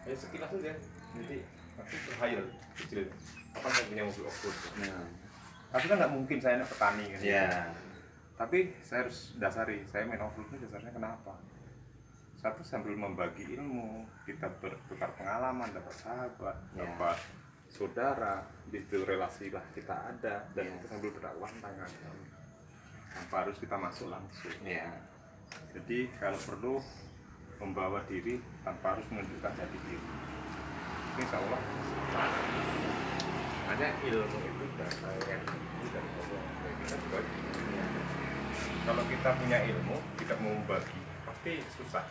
Ya sekilas saja. Jadi aku terhayal kecil. Apa saya punya mobil off-road? Nah, Tapi kan nggak mungkin saya ini petani kan. ya. Tapi saya harus dasari, saya main off-road itu dasarnya kenapa? Satu sambil membagi ilmu, kita bertukar pengalaman, dapat sahabat, Ya. dapat saudara, di situ relasi lah kita ada, dan Ya. kita sambil berdakwah tangan tanpa harus kita masuk langsung. Ya. Jadi kalau perlu membawa diri tanpa harus menunjukkan jati diri. Insya Allah hanya ilmu itu dasar yang dari Allah. Kita juga ya. Kalau kita punya ilmu, kita mau membagi pasti susah.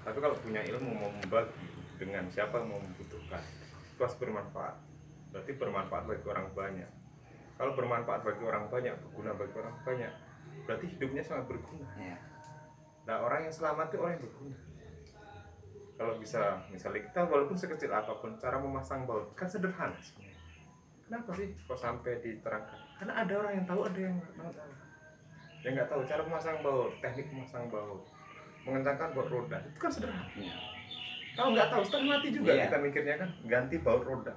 Tapi kalau punya ilmu mau membagi dengan siapa yang mau membutuhkan, itu pasti bermanfaat. Berarti bermanfaat bagi orang banyak. Kalau bermanfaat bagi orang banyak, berguna bagi orang banyak, berarti hidupnya sangat berguna. Ya. Nah, orang yang selamat itu orang yang berguna. Kalau bisa, misalnya kita walaupun sekecil apapun, cara memasang baut kan sederhana sebenarnya. Kenapa sih kok sampai diterangkan? Karena ada orang yang tahu, ada yang nggak tahu. Yang nggak tahu cara memasang baut, teknik memasang baut, mengencangkan baut roda, itu kan sederhana. Ya. Kalau nggak tahu, setengah mati juga Iya. kita mikirnya kan, ganti baut roda,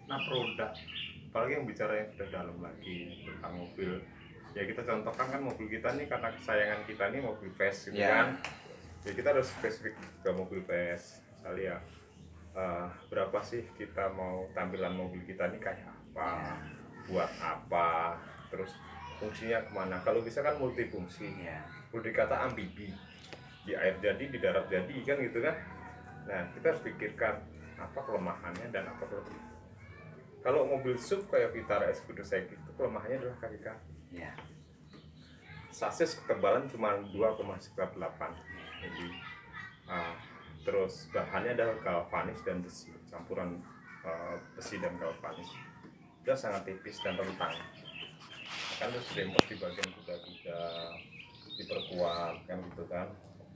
nap roda. Apalagi yang bicara yang sudah dalam lagi tentang mobil. Ya kita contohkan kan mobil kita nih, karena kesayangan kita nih mobil fast gitu Ya. kan. Ya kita harus spesifik ke mobil PS. Misalnya ya, berapa sih kita mau tampilan mobil kita nih kayak apa, buat apa, terus fungsinya kemana. Kalau bisa kan multifungsi, Ya. boleh dikata amfibi, di air jadi, di darat jadi kan gitu kan. Nah kita harus pikirkan apa kelemahannya dan apa kelebihannya. Kalau mobil SUV kayak Vitara Escudo Segit itu kelemahannya adalah kaki-kaki. Ya. Sasis ketebalan cuma 2,98 jadi terus bahannya adalah galvanis dan besi, campuran besi dan galvanis. Dia sangat tipis dan rentang. Kan terus rempot di bagian kuda-kuda diperkuat kan gitu kan,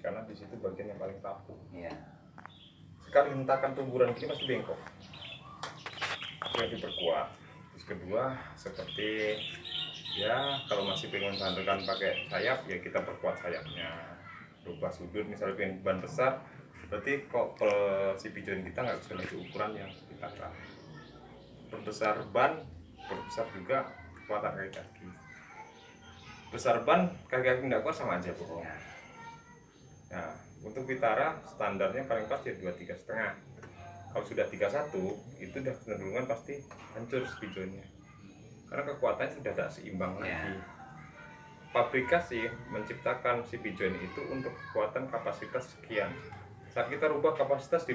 karena di situ bagian yang paling rapuh. Ya. Sekali hentakan tumburan gini pasti bengkok. Itu yang diperkuat. Terus kedua seperti ya kalau masih pengen sandarkan pakai sayap ya kita perkuat sayapnya, rubah sudut. Misalnya pengen ban besar, berarti kok si pijon kita nggak bisa lebih ukuran yang kita kan. Perbesar ban, perbesar juga kekuatan kaki-kaki. Besar ban, kaki-kaki nggak kuat sama aja bohong. Nah untuk Vitara standarnya paling pas ya 23,5. Kalau sudah 31 itu udah kecenderungan pasti hancur spijonnya, karena kekuatannya sudah tidak seimbang lagi. Pabrikasi menciptakan si pijon itu untuk kekuatan kapasitas sekian. Saat kita rubah kapasitas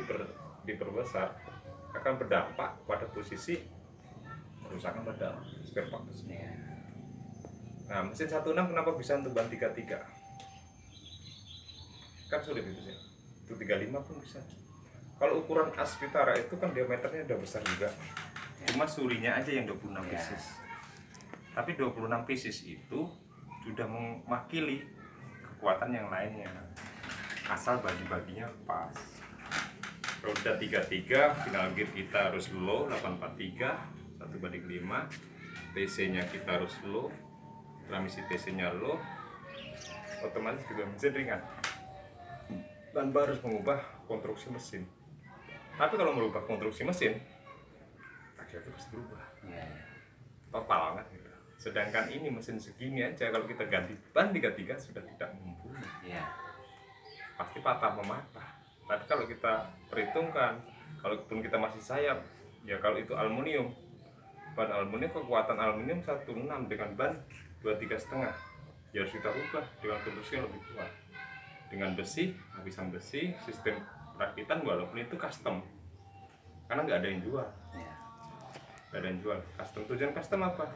diperbesar, akan berdampak pada posisi kerusakan pada spare part tersebut. Nah mesin 16 kenapa bisa untuk ban 33? Kan sulit itu sih. Itu 35 pun bisa. Kalau ukuran as Vitara itu kan diameternya udah besar juga. Cuma surinya aja yang 26 pieces. Tapi 26 pieces itu sudah mewakili kekuatan yang lainnya. Asal bagi-baginya pas. Roda 33, final gear kita harus low 843 1/5. TC-nya kita harus low. Transmisi TC-nya low. Otomatis juga mesin ringan. Tanpa harus mengubah konstruksi mesin. Tapi kalau merubah konstruksi mesin, akhirnya pasti berubah. Total kan gitu. Sedangkan ini mesin segini aja kalau kita ganti ban 33 sudah tidak mumpuni. Pasti patah mematah. Tapi kalau kita perhitungkan, kalaupun kita masih sayap, ya kalau itu aluminium, ban aluminium, kekuatan aluminium 16 dengan ban 23,5, ya harus kita ubah dengan konstruksi yang lebih kuat. Dengan besi, lapisan besi, sistem perakitan walaupun itu custom, karena nggak ada yang jual. Nggak ada yang jual. Custom, tujuan custom apa?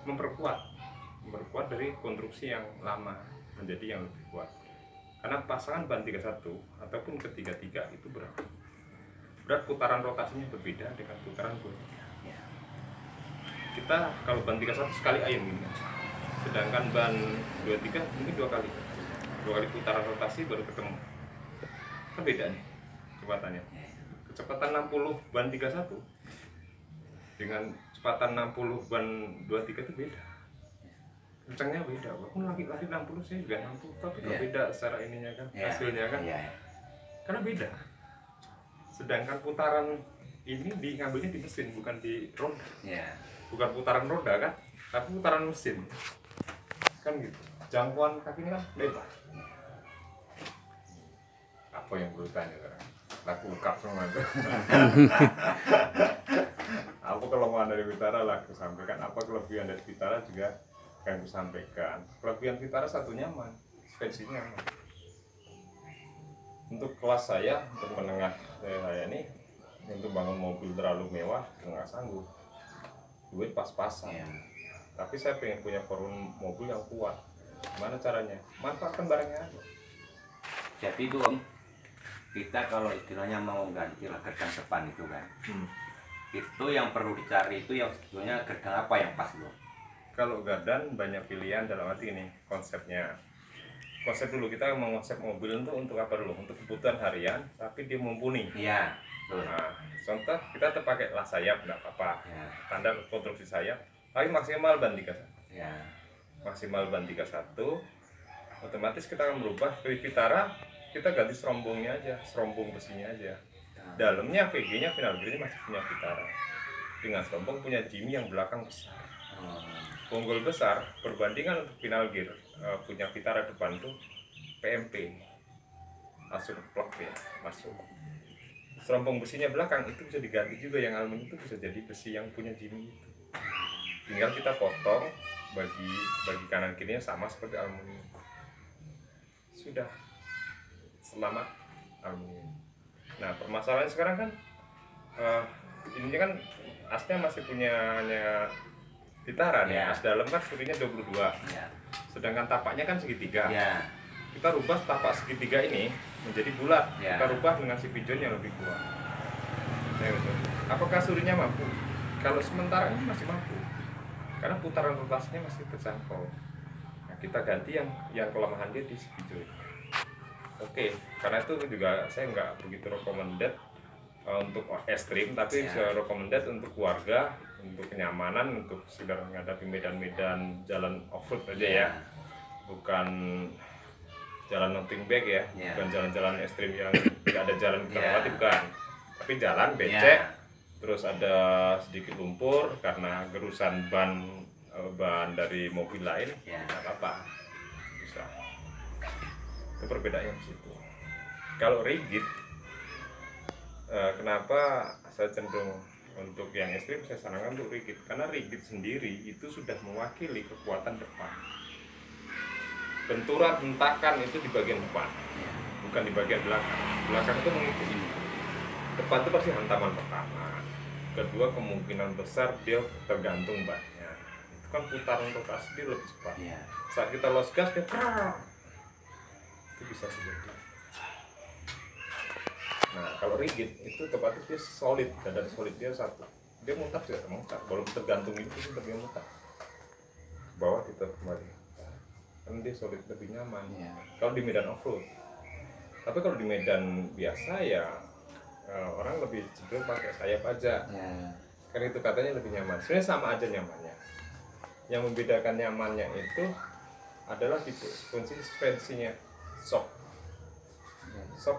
Memperkuat dari konstruksi yang lama menjadi yang lebih kuat. Karena pasangan ban 31 ataupun ke 33 itu berat putaran rotasinya berbeda dengan putaran ban. Kita kalau ban 31 sekali ayam gitu. Sedangkan ban 23 mungkin dua kali putaran rotasi baru ketemu. Kan beda nih kecepatannya. Kecepatan 60 ban 31 dengan kecepatan 60 ban 23 itu beda. Kencangnya beda, walaupun laki-laki 60 saya juga 60, tapi kok beda secara ininya kan, hasilnya kan, karena beda. Sedangkan putaran ini ngambilnya di mesin, bukan di roda. Ya. Bukan putaran roda kan, tapi putaran mesin. Kan gitu. Jangkauan kakinya kan lebar. Apa yang perlu tanya sekarang? Laku lengkap semua itu. Apa kelemahan dari Vitara lah aku sampaikan, apa kelebihan dari Vitara juga akan aku sampaikan. Kelebihan Vitara satu nyaman, suspensinya nyaman. Untuk kelas saya, untuk menengah saya ini, untuk bangun mobil terlalu mewah nggak sanggup, duit pas-pasan. Ya. Tapi saya pengen punya forum mobil yang kuat. Gimana caranya? Manfaatkan barangnya aja. Jadi itu Om, kita kalau istilahnya mau ganti gerbang depan itu kan, itu yang perlu dicari itu yang sebetulnya gerbang apa yang pas loh. Kalau gardan banyak pilihan dalam arti ini konsepnya. Konsep dulu kita mengonsep mobil untuk apa dulu? Untuk kebutuhan harian, tapi dia mumpuni. Iya. Nah, contoh kita terpakai las sayap nggak apa-apa. Ya. Standar konstruksi sayap, tapi maksimal ban 31. Ya. Maksimal ban 31. Otomatis kita akan merubah dari Vitara, kita ganti serombongnya aja, serombong besinya aja. Dalamnya VG-nya final gear-nya masih punya Vitara. Dengan serombong punya Jimmy yang belakang besar. Bonggol besar perbandingan untuk final gear punya Vitara depan tuh PMP. Masuk plug ya, masuk. Serombong besinya belakang itu bisa diganti juga, yang aluminium itu bisa jadi besi yang punya Jimmy itu. Tinggal kita potong bagi kanan kirinya sama seperti aluminium. Sudah selamat aluminium. Nah permasalahan sekarang kan ini kan asnya masih punyanya Vitara nih. Ya. As dalam kan surinya 22. Ya. Sedangkan tapaknya kan segitiga. Ya. Kita rubah tapak segitiga ini menjadi bulat. Ya. Kita rubah dengan si pijon yang lebih kuat. Ya, betul. Apakah surinya mampu? Kalau sementara ini masih mampu, karena putaran rotasinya masih terjangkau. Nah, kita ganti yang kelemahan dia di si pijon. Oke, karena itu juga saya nggak begitu recommended untuk ekstrim, tapi saya recommended untuk keluarga, untuk kenyamanan, untuk sekedar menghadapi medan-medan jalan off-road aja ya. Bukan jalan nothing back ya, bukan jalan-jalan ekstrim yang tidak ada jalan kita lewati, bukan. Tapi jalan becek, terus ada sedikit lumpur karena gerusan ban dari mobil lain, nggak apa-apa, bisa. Itu perbedaannya di situ. Kalau rigid, kenapa saya cenderung untuk yang ekstrim saya sarankan untuk rigid, karena rigid sendiri itu sudah mewakili kekuatan depan. Benturan hentakan itu di bagian depan, bukan di bagian belakang. Belakang itu mengikuti. Depan itu pasti hantaman pertama. Kedua kemungkinan besar dia tergantung bannya. Itu kan putaran rotasi dia lebih cepat. Saat kita los gas dia krrrr. Itu bisa terjadi. Nah kalau rigid itu tepatnya dia solid, dan solid dia satu. Dia mutar juga mutar. Baru tergantung itu dia mutar. Bawah kita kembali. Kan dia solid, lebih nyaman. Kalau di medan off-road. Tapi kalau di medan biasa ya orang lebih cenderung pakai sayap aja. Karena itu katanya lebih nyaman. Sebenarnya sama aja nyamannya. Yang membedakan nyamannya itu adalah di kunci suspensinya, shock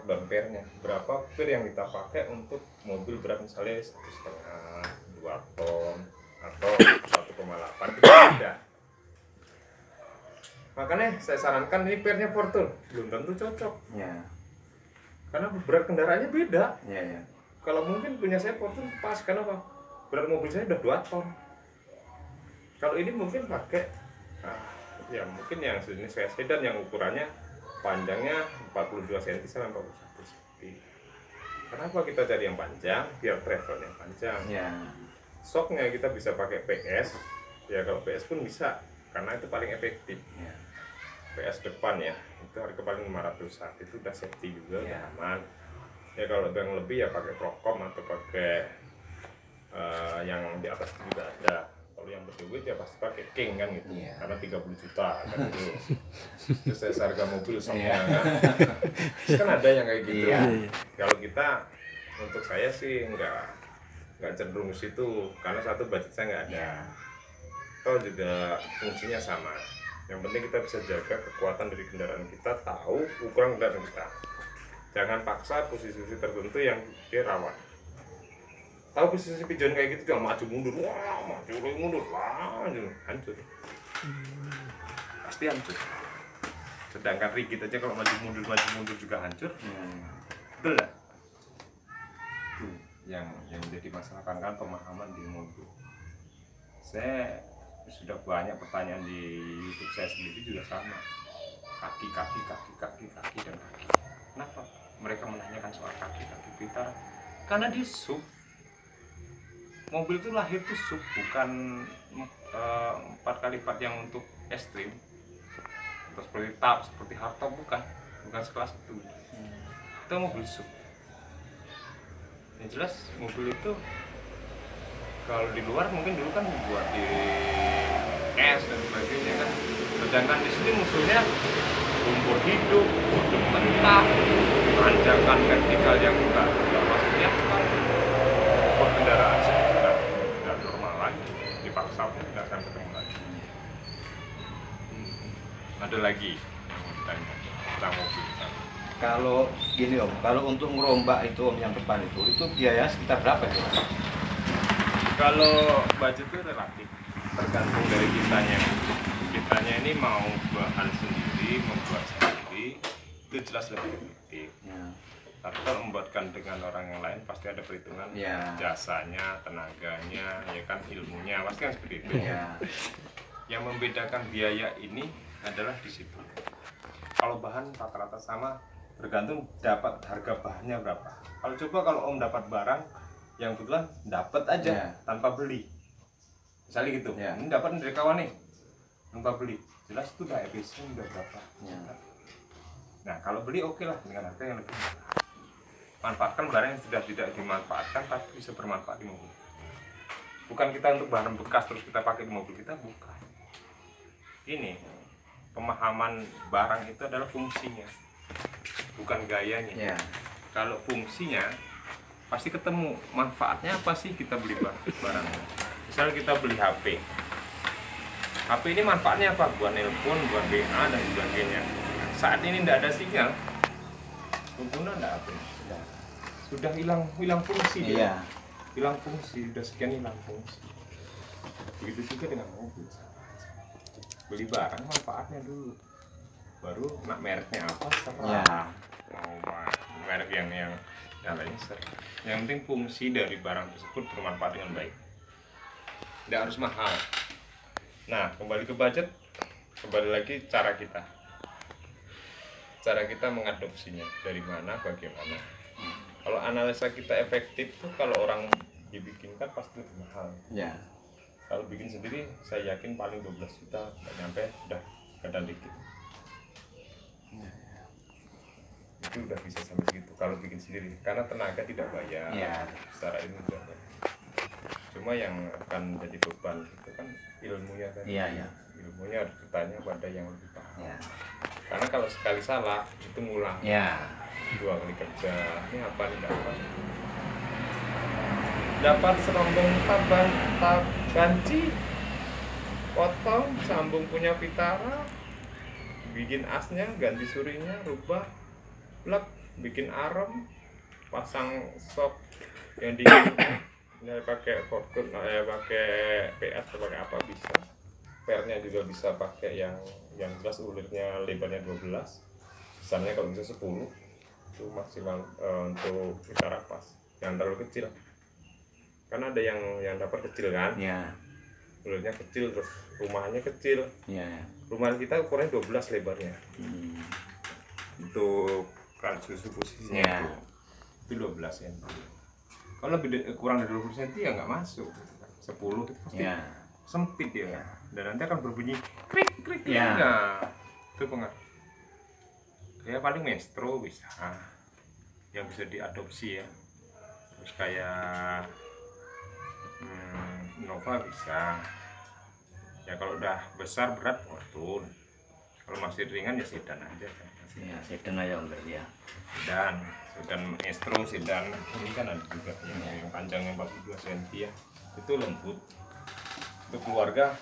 dan pernya. Berapa per yang kita pakai untuk mobil berat misalnya 1,5, 2 ton atau 1,8 itu beda. Makanya saya sarankan ini pernya Fortune belum tentu cocok. Karena berat kendaraannya beda. Kalau mungkin punya saya Fortune pas, karena apa? Berat mobil saya udah 2 ton. Kalau ini mungkin pakai ya mungkin yang sejenis sedan yang ukurannya panjangnya 42 cm sampai 41 cm. Kenapa kita cari yang panjang? Biar travel yang panjang. Shocknya kita bisa pakai PS. Ya kalau PS pun bisa, karena itu paling efektif. PS depan ya, itu harga paling 500-an. Itu udah safety juga, udah aman. Ya kalau yang lebih ya pakai Procom atau pakai yang di atas juga ada. Kalau yang berduit ya pasti pakai King kan gitu, karena 30 juta kan itu. Terus saya harga mobil shocknya kan ada yang kayak gitu. Kalau kita, untuk saya sih nggak cenderung ke situ, karena satu budget saya nggak ada. Toh juga fungsinya sama. Yang penting kita bisa jaga kekuatan dari kendaraan kita, tahu ukuran kendaraan kita. Jangan paksa posisi tertentu yang dia rawan. Tahu posisi pigeon kayak gitu jangan maju mundur, wah maju mundur, wah hancur. Pasti hancur. Sedangkan rigid aja kalau maju mundur juga hancur. Betul lah. Yang menjadi masalah kan pemahaman di mobil. Saya sudah banyak pertanyaan di YouTube saya sendiri juga sama, kaki dan kaki. Kenapa mereka menanyakan soal kaki Vitara? Karena dia sub. Mobil itu lahir tuh sub, bukan 4 kali lipat yang untuk ekstrim atau seperti TAP, seperti hardtop, bukan sekelas itu. Itu mobil sub. Yang jelas mobil itu kalau di luar mungkin dulu kan buat di es dan sebagainya kan, sedangkan di sini musuhnya lumpur hidup, lumpur mentah, tanjakan vertikal yang enggak maksudnya buat kendaraan sudah normal lagi, dipaksa pun tidak akan ketemu lagi. Ada lagi yang mau ditanya tentang mobil. Kalau gini Om, kalau untuk merombak itu Om yang depan itu biaya sekitar berapa ya? Kalau budget itu relatif, tergantung dari kitanya. Kitanya ini mau bahan sendiri, membuat sendiri, itu jelas lebih efektif. Tapi kalau membuatkan dengan orang yang lain pasti ada perhitungan jasanya, tenaganya, ya kan, ilmunya, pasti kan seperti itu. Yang membedakan biaya ini adalah di situ. Kalau bahan rata-rata sama, tergantung dapat harga bahannya berapa. Kalau Om dapat barang yang kebetulan dapat aja tanpa beli, misalnya gitu, ini dapat dari kawan nih tanpa beli, jelas itu udah efisien, udah berapa. Nah kalau beli oke lah dengan harga yang lebih murah. Manfaatkan barang yang sudah tidak dimanfaatkan tapi bisa bermanfaat di mobil. Bukan kita untuk barang bekas terus kita pakai di mobil kita, bukan. Ini pemahaman barang itu adalah fungsinya, bukan gayanya. Kalau fungsinya pasti ketemu, manfaatnya apa sih kita beli barang. Misalnya kita beli HP ini manfaatnya apa? Buat nelpon, buat WA dan sebagainya. Saat ini tidak ada sinyal, pengguna tidak apa, sudah hilang fungsi dia. Hilang fungsi, sudah sekian hilang fungsi. Begitu juga dengan mobil. Beli barang manfaatnya dulu, baru nak mereknya apa setelah mau merek yang lainnya. Yang penting fungsi dari barang tersebut bermanfaat dengan baik, tidak harus mahal. Nah kembali ke budget, kembali lagi cara kita mengadopsinya dari mana, bagaimana. Kalau analisa kita efektif tuh kalau orang dibikinkan pasti lebih mahal. Kalau bikin sendiri saya yakin paling 12 juta, nggak nyampe, udah kadang dikit. Itu udah bisa sampai segitu kalau bikin sendiri, karena tenaga tidak bayar. Secara ini tidak bayar. Cuma yang akan jadi beban itu kan ilmunya kan. Ilmunya harus ditanya pada yang lebih paham. Karena kalau sekali salah itu ngulang. 2 kali kerja, ini apa nih dapat serombong banci, potong, sambung punya Vitara, bikin asnya, ganti surinya, rubah, plug, bikin arem, pasang sok yang dingin, pakai forkut, pakai PS atau pakai apa bisa. Pernya juga bisa pakai yang jelas ulirnya lebarnya 12, besarnya kalau bisa 10, itu maksimal untuk Vitara pas, jangan terlalu kecil. Karena ada yang dapat kecil kan, ulirnya kecil, terus rumahnya kecil. Rumah kita ukurannya 12 lebarnya. Untuk susu posisinya itu 12 cm. Kalau lebih kurang dari 20 cm ya nggak masuk. 10 itu pasti sempit ya. Dan nanti akan berbunyi krik. Nah, itu pengaruh. Ya paling Maestro bisa, yang bisa diadopsi ya. Terus kayak Nova bisa. Ya kalau udah besar berat Fortune. Kalau masih ringan ya sedan aja. Sedan aja enggak ya. Sedan Maestro, sedan ini kan ada juga yang panjangnya 42 cm ya. Itu lembut. Untuk keluarga,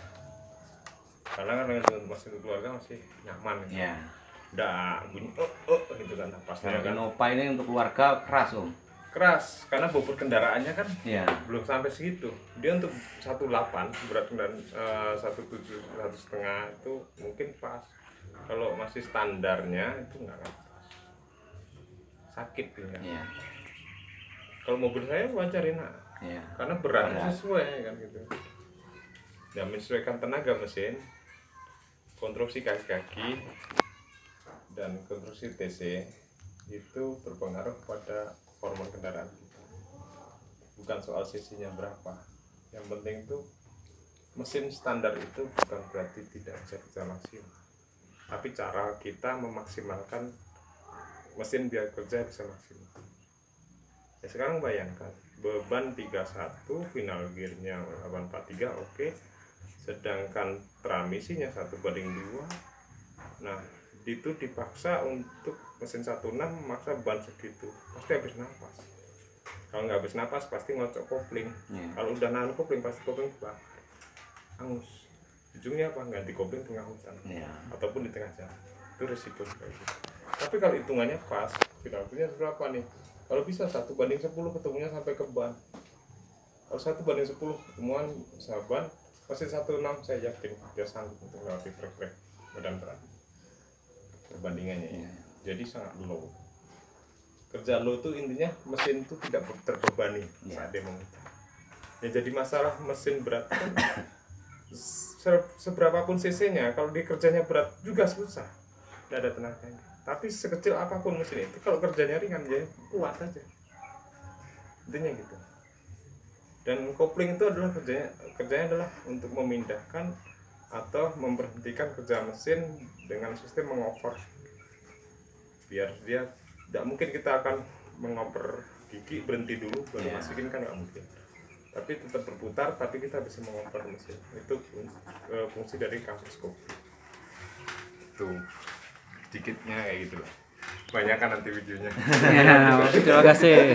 karena kan dengan masih keluarga masih nyaman. nggak bunyi gitu kan napasnya Kalau kan Innova ini untuk keluarga keras Om. keras karena bobot kendaraannya kan Iya. belum sampai segitu. Dia untuk 18 berat kendaraan 17 1,5 itu mungkin pas. Kalau masih standarnya itu nggak akan pas, sakit ya. Iya. Kalau mobil saya wajar enak Iya. karena beratnya Berat. sesuai kan gitu. Dan menyesuaikan tenaga mesin, konstruksi kaki-kaki dan konstruksi TC itu berpengaruh pada hormon kendaraan kita. Bukan soal sisinya berapa. Yang penting itu mesin standar itu bukan berarti tidak bisa kerja maksimal, tapi cara kita memaksimalkan mesin biar kerja bisa maksimal. Ya sekarang bayangkan beban 31, final gearnya 843 oke. Sedangkan transmisinya 1:2. Nah itu dipaksa untuk mesin 16 memaksa beban segitu, pasti habis napas. Kalau nggak habis napas pasti ngocok kopling. Kalau udah nahan kopling pasti kopling bakar, hangus. Ujungnya apa? Ganti kopling tengah hutan ataupun di tengah jalan. Itu resiko kayak gitu. Tapi kalau hitungannya pas, finalnya berapa nih? Kalau bisa 1:10 ketemunya sampai ke ban. Kalau 1:10 ketemuan sahabat pasti 16 saya yakin dia sanggup untuk melewati trek-trek medan berat perbandingannya ya. Jadi sangat low. Kerja low itu intinya mesin itu tidak terbebani saat dia memutar. Ya jadi masalah mesin berat kan seberapapun cc-nya kalau dia kerjanya berat juga susah, tidak ada tenaganya. Tapi sekecil apapun mesin itu kalau kerjanya ringan dia kuat aja, intinya gitu. Dan kopling itu adalah kerjanya adalah untuk memindahkan atau memberhentikan kerja mesin dengan sistem mengoper, biar dia tidak mungkin kita akan mengoper gigi berhenti dulu baru masukin kan nggak mungkin, tapi tetap berputar tapi kita bisa mengoper mesin. Itu fungsi dari kasus kopling itu sedikitnya kayak gitu lah, banyak kan nanti videonya. Ya, terima kasih.